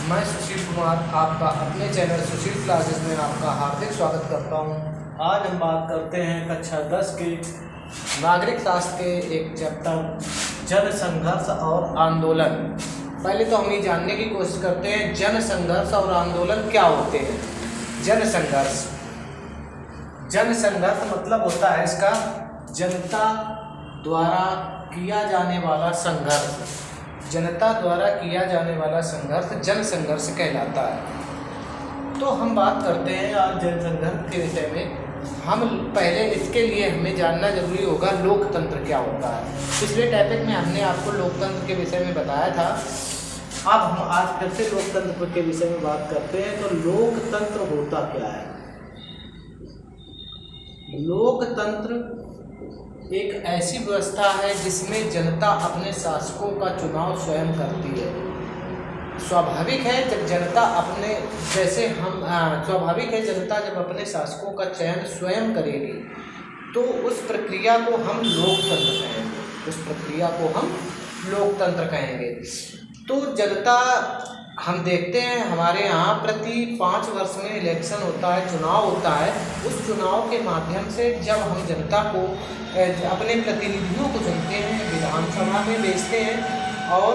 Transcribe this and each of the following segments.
मैं सुशील कुमार आपका अपने चैनल सुशील क्लासेस में आपका हार्दिक स्वागत करता हूं। आज हम बात करते हैं कक्षा 10 के नागरिक शास्त्र के एक चैप्टर जन संघर्ष और आंदोलन। पहले तो हम ये जानने की कोशिश करते हैं जन संघर्ष और आंदोलन क्या होते हैं। जन संघर्ष मतलब होता है इसका जनता द्वारा किया जाने वाला संघर्ष। जनता द्वारा किया जाने वाला संघर्ष जन संघर्ष कहलाता है। तो हम बात करते हैं आज जन संघर्ष के विषय में। हम पहले इसके लिए हमें जानना जरूरी होगा लोकतंत्र क्या होता है। पिछले टॉपिक में हमने आपको लोकतंत्र के विषय में बताया था। अब हम आज फिर से लोकतंत्र के विषय में बात करते हैं। तो लोकतंत्र होता क्या है? लोकतंत्र एक ऐसी व्यवस्था है जिसमें जनता अपने शासकों का चुनाव स्वयं करती है। स्वाभाविक है जब जनता अपने स्वाभाविक है जनता जब अपने शासकों का चयन स्वयं करेगी तो उस प्रक्रिया को हम लोकतंत्र कहेंगे। तो जनता, हम देखते हैं हमारे यहाँ प्रति 5 वर्ष में इलेक्शन होता है, चुनाव होता है। उस चुनाव के माध्यम से जब हम जनता को अपने प्रतिनिधियों को चुनते हैं, विधानसभा में भेजते हैं, और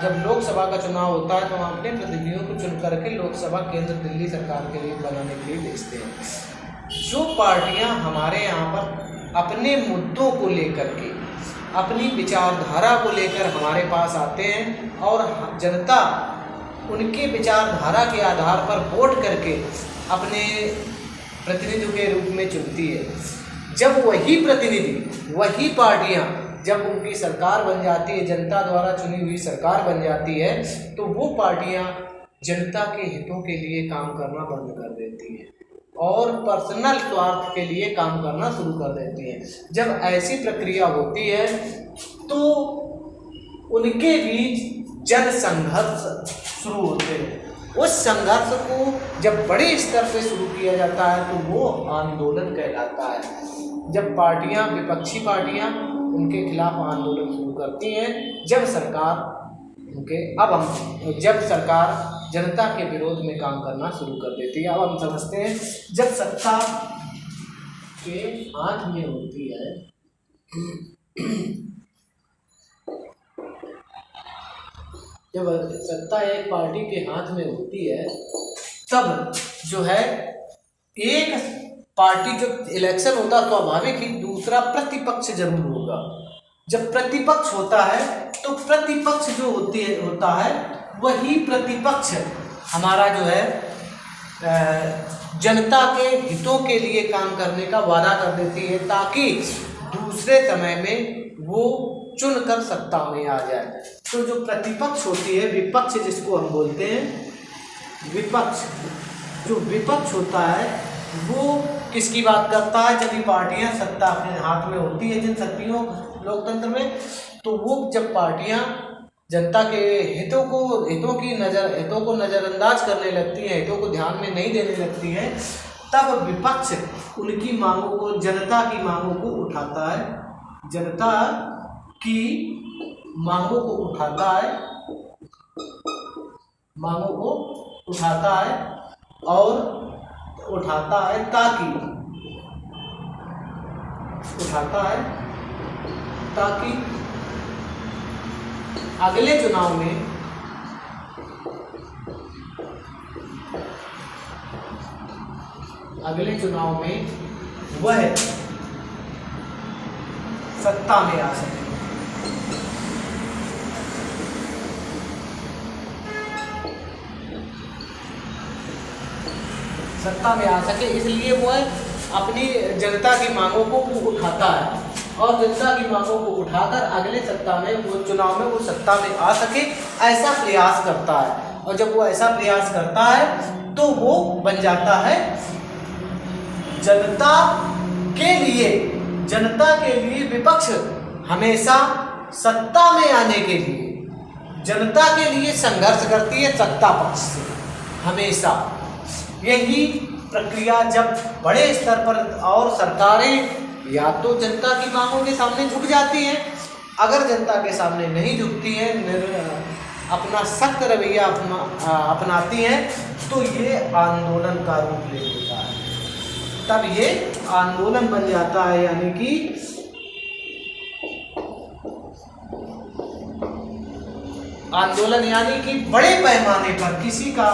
जब लोकसभा का चुनाव होता है तो हम अपने प्रतिनिधियों को चुन करके लोकसभा केंद्र दिल्ली सरकार के लिए बनाने के लिए भेजते हैं। जो पार्टियां हमारे यहाँ पर अपने मुद्दों को लेकर के, अपनी विचारधारा को लेकर हमारे पास आते हैं और जनता उनके विचारधारा के आधार पर वोट करके अपने प्रतिनिधियों के रूप में चुनती है। जब वही प्रतिनिधि, वही पार्टियां जब उनकी सरकार बन जाती है, जनता द्वारा चुनी हुई सरकार बन जाती है, तो वो पार्टियां जनता के हितों के लिए काम करना बंद कर देती हैं और पर्सनल स्वार्थ के लिए काम करना शुरू कर देती हैं। जब ऐसी प्रक्रिया होती है तो उनके बीच जन संघर्ष शुरू होते हैं। उस संघर्ष को जब बड़े स्तर पे शुरू किया जाता है तो वो आंदोलन कहलाता है। जब पार्टियां, विपक्षी पार्टियां उनके खिलाफ आंदोलन शुरू करती हैं, जब सरकार जनता के विरोध में काम करना शुरू कर देती है। अब हम समझते हैं जब सत्ता के हाथ में होती है जब सत्ता एक पार्टी के हाथ में होती है तब जो है एक पार्टी, जब इलेक्शन होता है स्वाभाविक ही दूसरा प्रतिपक्ष जरूर होगा। जब प्रतिपक्ष होता है तो प्रतिपक्ष जो होता है वही प्रतिपक्ष हमारा जो है जनता के हितों के लिए काम करने का वादा कर देती है ताकि दूसरे समय में वो चुनकर सत्ता में आ जाए। तो जो प्रतिपक्ष होती है, विपक्ष जिसको हम बोलते हैं, विपक्ष होता है वो किसकी बात करता है? जब ये पार्टियां सत्ता अपने हाथ में होती है जिन शक्तियों लोकतंत्र में, तो वो जब पार्टियां जनता के हितों को नज़रअंदाज करने लगती हैं, हितों को ध्यान में नहीं देने लगती हैं, तब विपक्ष उनकी मांगों को, जनता की मांगों को उठाता है, ताकि अगले चुनाव में वह सत्ता में आ सके। इसलिए वह अपनी जनता की मांगों को उठाता है और जनता की मांगों को उठाकर अगले चुनाव में वो सत्ता में आ सके, ऐसा प्रयास करता है। और जब वो ऐसा प्रयास करता है तो वो बन जाता है जनता के लिए विपक्ष हमेशा सत्ता में आने के लिए जनता के लिए संघर्ष करती है सत्ता पक्ष से हमेशा। यही प्रक्रिया जब बड़े स्तर पर, और सरकारें या तो जनता की मांगों के सामने झुक जाती हैं, अगर जनता के सामने नहीं झुकती हैं, अपना सख्त रवैया अपनाती हैं तो ये आंदोलन का रूप ले लेता है, तब ये आंदोलन बन जाता है। यानी कि आंदोलन यानी कि बड़े पैमाने पर किसी का,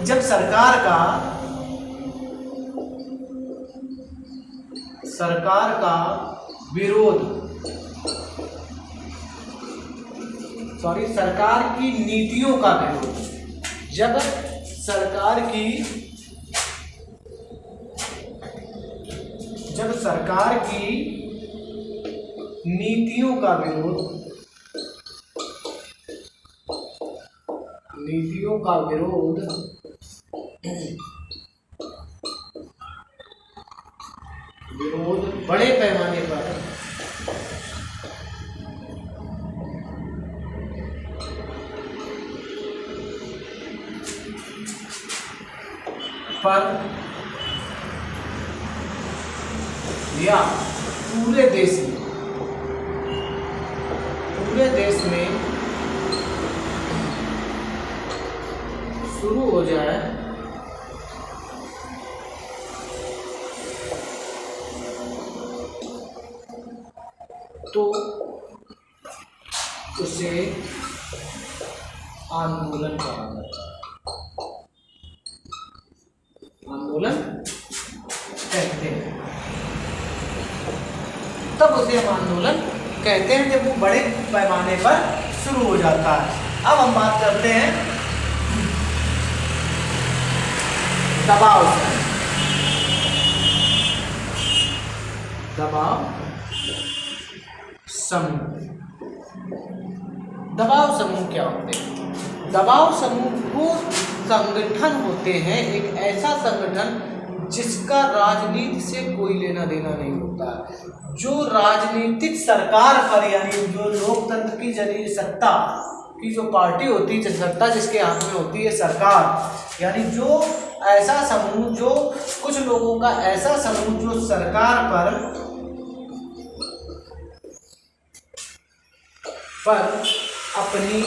जब सरकार का विरोध, सरकार की नीतियों का विरोध, जब सरकार की नीतियों का विरोध बड़े पैमाने पर या पूरे देश में शुरू हो जाए तो उसे आंदोलन कहा जाता है। आंदोलन कहते हैं, तब उसे हम आंदोलन कहते हैं जब वो बड़े पैमाने पर शुरू हो जाता है। अब हम बात करते हैं दबाव समूह क्या होते हैं? दबाव समूह वो संगठन होते हैं, एक ऐसा संगठन जिसका राजनीति से कोई लेना देना नहीं होता, जो राजनीतिक सरकार पर, यानी जो लोकतंत्र की जरिए सत्ता की जो पार्टी होती है, सत्ता जिसके हाथ में होती है सरकार, यानी जो ऐसा समूह, जो कुछ लोगों का ऐसा समूह जो सरकार पर अपनी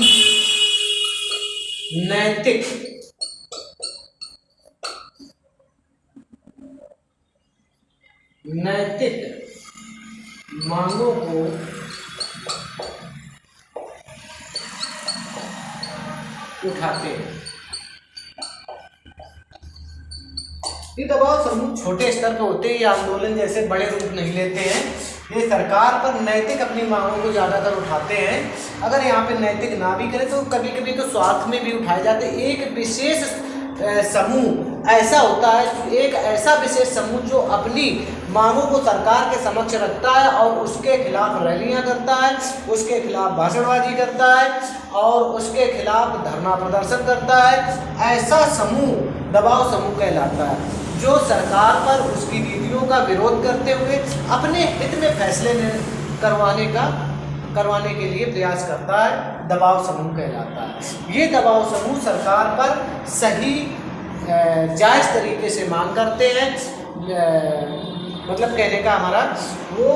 नैतिक मांगों को उठाते हैं। ये दबाव समूह छोटे स्तर पर होते हैं, ये आंदोलन जैसे बड़े रूप नहीं लेते हैं। ये सरकार पर नैतिक अपनी मांगों को ज़्यादातर उठाते हैं। अगर यहाँ पे नैतिक ना भी करें तो कभी कभी तो स्वार्थ में भी उठाए जाते हैं। एक विशेष समूह ऐसा होता है, एक ऐसा विशेष समूह जो अपनी मांगों को सरकार के समक्ष रखता है और उसके खिलाफ रैलियां करता है, उसके खिलाफ भाषणबाजी करता है और उसके खिलाफ धरना प्रदर्शन करता है। ऐसा समूह दबाव समूह कहलाता है, जो सरकार पर उसकी नीतियों का विरोध करते हुए अपने हित में फैसले करवाने के लिए प्रयास करता है, दबाव समूह कहलाता है। ये दबाव समूह सरकार पर सही जायज़ तरीके से मांग करते हैं, मतलब कहने का हमारा वो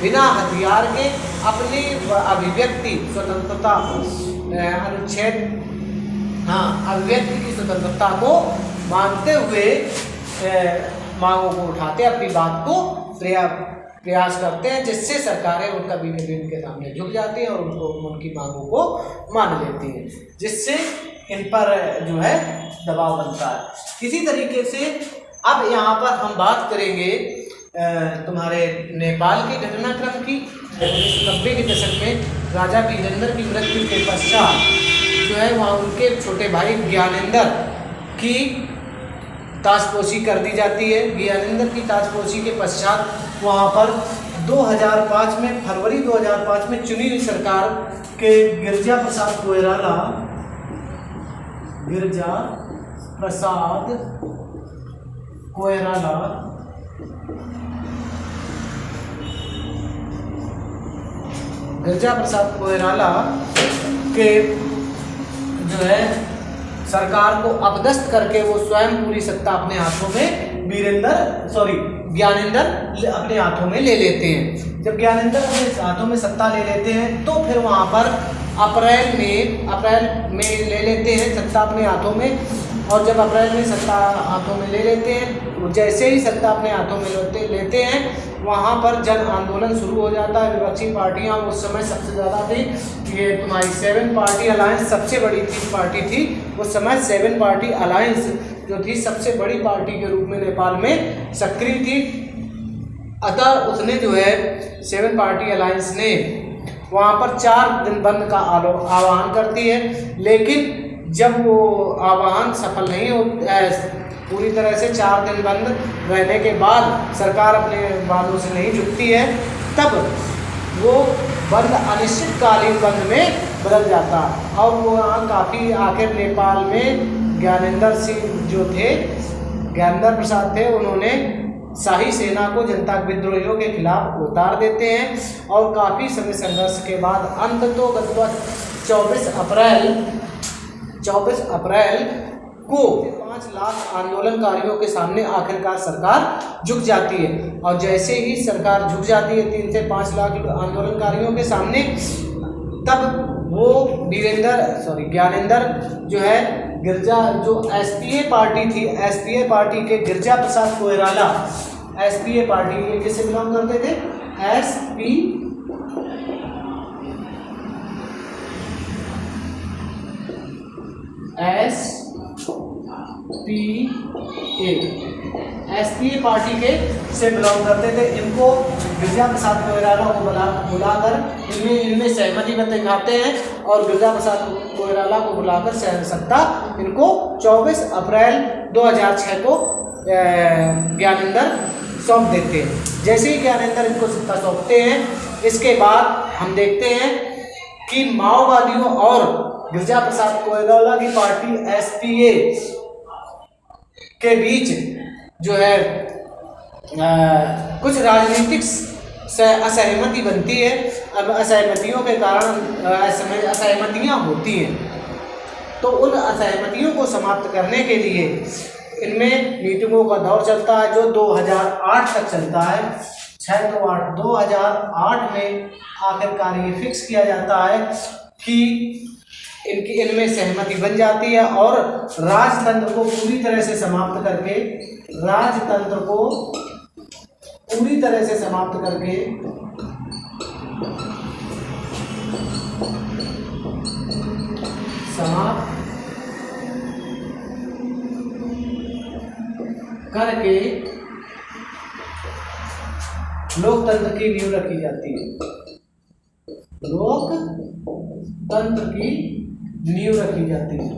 बिना हथियार के अपनी अभिव्यक्ति स्वतंत्रता अभिव्यक्ति की स्वतंत्रता को मानते हुए मांगों को उठाते, अपनी बात को प्रयास करते हैं, जिससे सरकारें उनका उनके सामने झुक जाती हैं और उनकी मांगों को मान लेती हैं, जिससे इन पर जो है दबाव बनता है। इसी तरीके से अब यहाँ पर हम बात करेंगे तुम्हारे नेपाल के घटनाक्रम की। 1990 के दशक में राजा वीरेंद्र की मृत्यु के पश्चात जो है वहाँ उनके छोटे भाई ज्ञानेंद्र की ताजपोशी कर दी जाती है। ज्ञानेंद्र की ताजपोशी के पश्चात वहाँ पर 2005 में फरवरी 2005 में चुनी हुई सरकार के गिरिजा प्रसाद कोइराला के जो है सरकार को अपदस्थ करके वो स्वयं पूरी सत्ता अपने हाथों में ज्ञानेंद्र अपने हाथों में ले लेते हैं। जब ज्ञानेंद्र अपने हाथों में सत्ता ले लेते हैं तो फिर वहाँ पर अप्रैल में ले लेते हैं सत्ता अपने हाथों में। और जब अप्रैल में सत्ता हाथों में ले लेते हैं, जैसे ही सत्ता अपने हाथों में लेते हैं वहाँ पर जन आंदोलन शुरू हो जाता है। विपक्षी पार्टियाँ उस समय सबसे ज़्यादा थी, ये तुम्हारी 7 पार्टी अलायंस सबसे बड़ी पार्टी थी उस समय। 7 पार्टी अलायंस जो थी सबसे बड़ी पार्टी के रूप में नेपाल में सक्रिय थी। अतः उसने जो है 7 पार्टी अलायंस ने वहाँ पर 4 दिन बंद का आह्वान करती है, लेकिन जब वो आह्वान सफल नहीं होता है, पूरी तरह से 4 दिन बंद रहने के बाद सरकार अपने वादों से नहीं झुकती है, तब वो बंद अनिश्चितकालीन बंद में बदल जाता। और वो वहाँ काफ़ी आखिर नेपाल में ज्ञानेंद्र सिंह जो थे, ज्ञानेंद्र प्रसाद थे, उन्होंने शाही सेना को जनता विद्रोहियों के खिलाफ उतार देते हैं। और काफ़ी समय संघर्ष के बाद अंततः 24 अप्रैल को 5 लाख आंदोलनकारियों के सामने आखिरकार सरकार झुक जाती है। और जैसे ही सरकार झुक जाती है 3 से 5 लाख आंदोलनकारियों के सामने, तब वो ज्ञानेंद्र जो है जो एसपीए पार्टी थी, एसपीए पार्टी के गिरजा प्रसाद कोइराला, एसपीए पार्टी ये किससे बिलोंग करते थे? एसपीए पार्टी के से बिलोंग करते थे। इनको गिरजा प्रसाद कोइराला को बुलाकर इनमें सहमति पत्र दिखाते हैं और गिरजा प्रसाद कोइराला को बुलाकर सत्ता इनको 24 अप्रैल 2006 को ज्ञानेंद्र सौंप देते हैं। जैसे ही ज्ञानेंद्र इनको सत्ता सौंपते हैं, इसके बाद हम देखते हैं कि माओवादियों और गिरजा प्रसाद कोइराला की पार्टी एसपीए के बीच जो है कुछ राजनीतिक असहमति बनती है। अब असहमतियों के कारण असहमतियाँ होती हैं, तो उन असहमतियों को समाप्त करने के लिए इनमें मीटिंगों का दौर चलता है, जो 2008 तक चलता है। 2008 में आखिरकार ये फिक्स किया जाता है कि इनमें सहमति बन जाती है और राजतंत्र को पूरी तरह से समाप्त करके लोकतंत्र की नींव रखी जाती है। लोकतंत्र की नींव रखी जाती है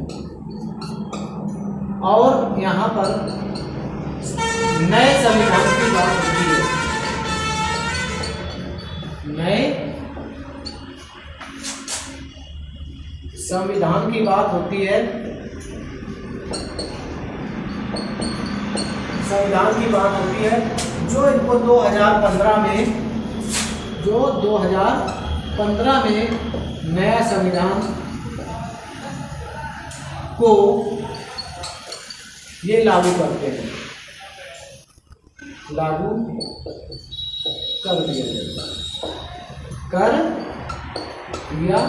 और यहाँ पर नए संविधान की बात होती है। नए संविधान की बात होती है। संविधान की बात होती है जो इनको 2015 में नया संविधान को ये लागू करते हैं, लागू कर दिया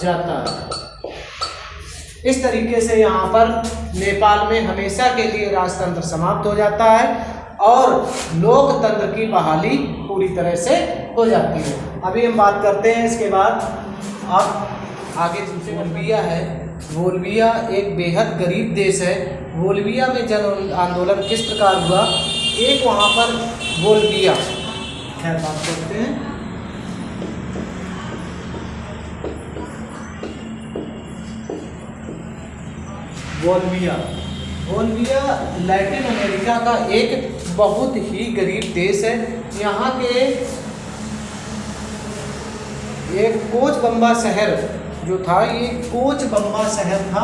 जाता है। इस तरीके से यहाँ पर नेपाल में हमेशा के लिए राजतंत्र समाप्त हो जाता है और लोकतंत्र की बहाली पूरी तरह से हो जाती है। अभी हम बात करते हैं इसके बाद अब आगे दूसरे बोल्विया है। बोल्विया एक बेहद गरीब देश है। बोल्विया में जन आंदोलन किस प्रकार हुआ, एक वहाँ पर बोल्विया, खैर बात करते हैं। बोल्विया लैटिन अमेरिका का एक बहुत ही गरीब देश है। यहाँ के एक कोचबम्बा शहर जो था, ये कोचबम्बा शहर था,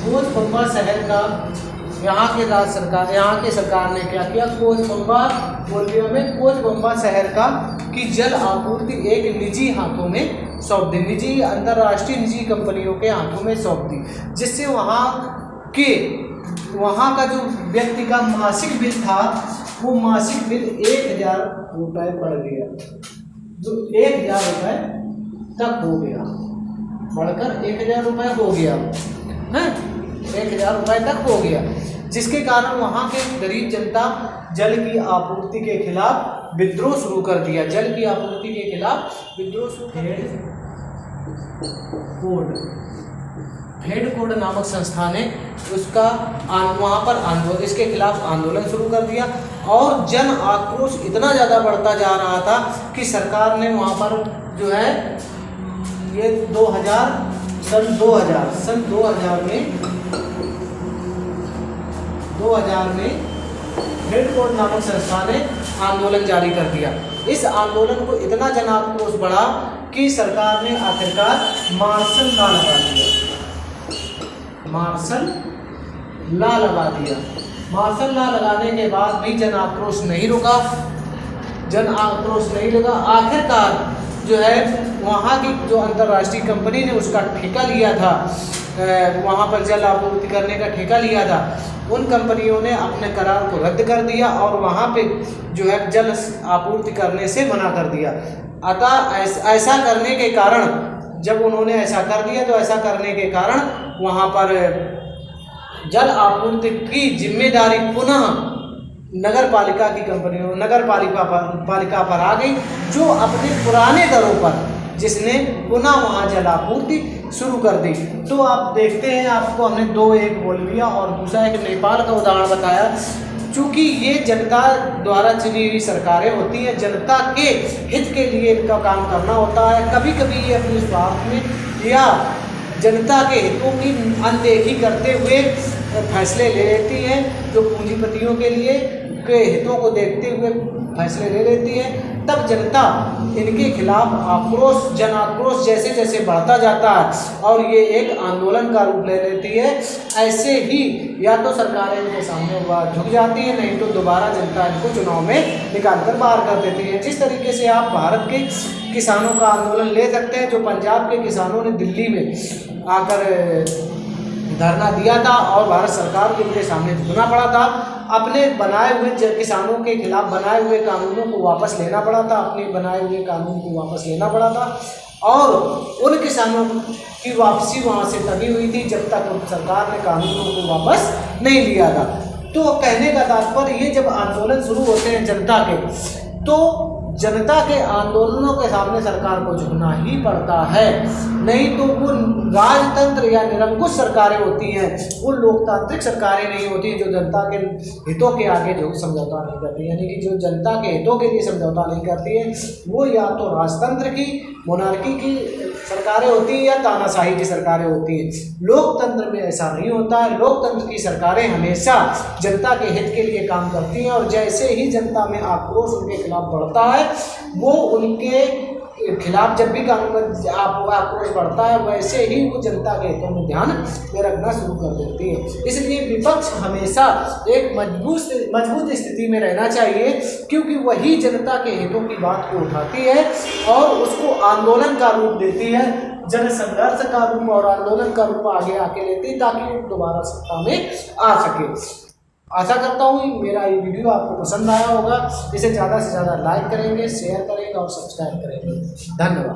कोचबम्बा शहर का यहाँ के सरकार ने क्या किया, बोल्विया में कोचबम्बा शहर की जल आपूर्ति एक निजी हाथों में सौंप दी, अंतर्राष्ट्रीय निजी कंपनियों के हाथों में सौंप दी, जिससे वहाँ के वहाँ का जो व्यक्ति का मासिक बिल था वो मासिक बिल 1000 रुपये बढ़ गया, जो 1000 रुपये तक हो गया, बढ़कर 1000 रुपये हो गया है, 1000 रुपये तक हो गया, जिसके कारण वहाँ के गरीब जनता जल की आपूर्ति के खिलाफ विद्रोह शुरू कर दिया। जल की आपूर्ति के खिलाफ विद्रोह शुरू फेड कोड नामक संस्था ने उसका वहाँ पर आंदोलन, इसके खिलाफ आंदोलन शुरू कर दिया और जन आक्रोश इतना ज़्यादा बढ़ता जा रहा था कि सरकार ने वहाँ पर जो है ये सन 2000 में फेड कोड नामक संस्था ने आंदोलन जारी कर दिया। इस आंदोलन को इतना जन आक्रोश बढ़ा कि सरकार ने आखिरकार मार्शल लॉ लगा दिया। मार्शल लॉ लगाने के बाद भी जन आक्रोश नहीं रुका, आखिरकार जो है वहाँ की जो अंतर्राष्ट्रीय कंपनी ने उसका ठेका लिया था, वहाँ पर जल आपूर्ति करने का ठेका लिया था, उन कंपनियों ने अपने करार को रद्द कर दिया और वहाँ पे जो है जल आपूर्ति करने से मना कर दिया। अतः ऐसा करने के कारण, जब उन्होंने ऐसा कर दिया तो ऐसा करने के कारण वहाँ पर जल आपूर्ति की जिम्मेदारी पुनः नगर पालिका की कंपनियों, नगर पालिका पर आ गई, जो अपने पुराने दरों पर जिसने पुनः वहाँ जल आपूर्ति शुरू कर दी। तो आप देखते हैं, आपको हमने 2-1 बोलिविया और दूसरा एक नेपाल का उदाहरण बताया। चूँकि ये जनता द्वारा चुनी हुई सरकारें होती हैं, जनता के हित के लिए इनका काम करना होता है। कभी कभी ये अपने स्वार्थ में या जनता के हितों की अनदेखी करते हुए फैसले ले लेती हैं, जो पूंजीपतियों के लिए के हितों को देखते हुए फैसले ले लेती है। तब जनता इनके खिलाफ जन आक्रोश जैसे जैसे बढ़ता जाता है और ये एक आंदोलन का रूप ले लेती है, ऐसे ही या तो सरकारें इनके सामने झुक जाती है, नहीं तो दोबारा जनता इनको चुनाव में निकाल कर बाहर कर देती है। जिस तरीके से आप भारत के किसानों का आंदोलन ले सकते हैं, जो पंजाब के किसानों ने दिल्ली में आकर धरना दिया था और भारत सरकार को इनके सामने झुकना पड़ा था, अपने बनाए हुए किसानों के खिलाफ बनाए हुए कानूनों को वापस लेना पड़ा था, अपने बनाए हुए कानून को वापस लेना पड़ा था और उन किसानों की वापसी वहाँ से तभी हुई थी जब तक सरकार ने कानूनों को वापस नहीं लिया था। तो कहने का तात्पर्य ये, जब आंदोलन शुरू होते हैं जनता के, तो जनता के आंदोलनों के सामने सरकार को झुकना ही पड़ता है, नहीं तो वो राजतंत्र या निरंकुश सरकारें होती हैं, वो लोकतांत्रिक सरकारें नहीं होती जो जनता के हितों के आगे जो समझौता नहीं करती, यानी कि जो जनता के हितों के लिए समझौता नहीं करती है, वो या तो राजतंत्र की, मोनार्की की सरकारें होती हैं या तानाशाही की सरकारें होती हैं। लोकतंत्र में ऐसा नहीं होता है। लोकतंत्र की सरकारें हमेशा जनता के हित के लिए काम करती हैं और जैसे ही जनता में आक्रोश उनके खिलाफ बढ़ता है, वो उनके खिलाफ जब भी कानून आक्रोश बढ़ता है, वैसे ही वो जनता के हितों में ध्यान में रखना शुरू कर देती है। इसलिए विपक्ष हमेशा एक मजबूत स्थिति में रहना चाहिए, क्योंकि वही जनता के हितों की बात को उठाती है और उसको आंदोलन का रूप देती है, जन संघर्ष का रूप और आंदोलन का रूप आगे आके लेती है, ताकि वो दोबारा सत्ता में आ सके। आशा करता हूँ मेरा ये वीडियो आपको पसंद आया होगा। इसे ज़्यादा से ज़्यादा लाइक करेंगे, शेयर करेंगे और सब्सक्राइब करेंगे। धन्यवाद।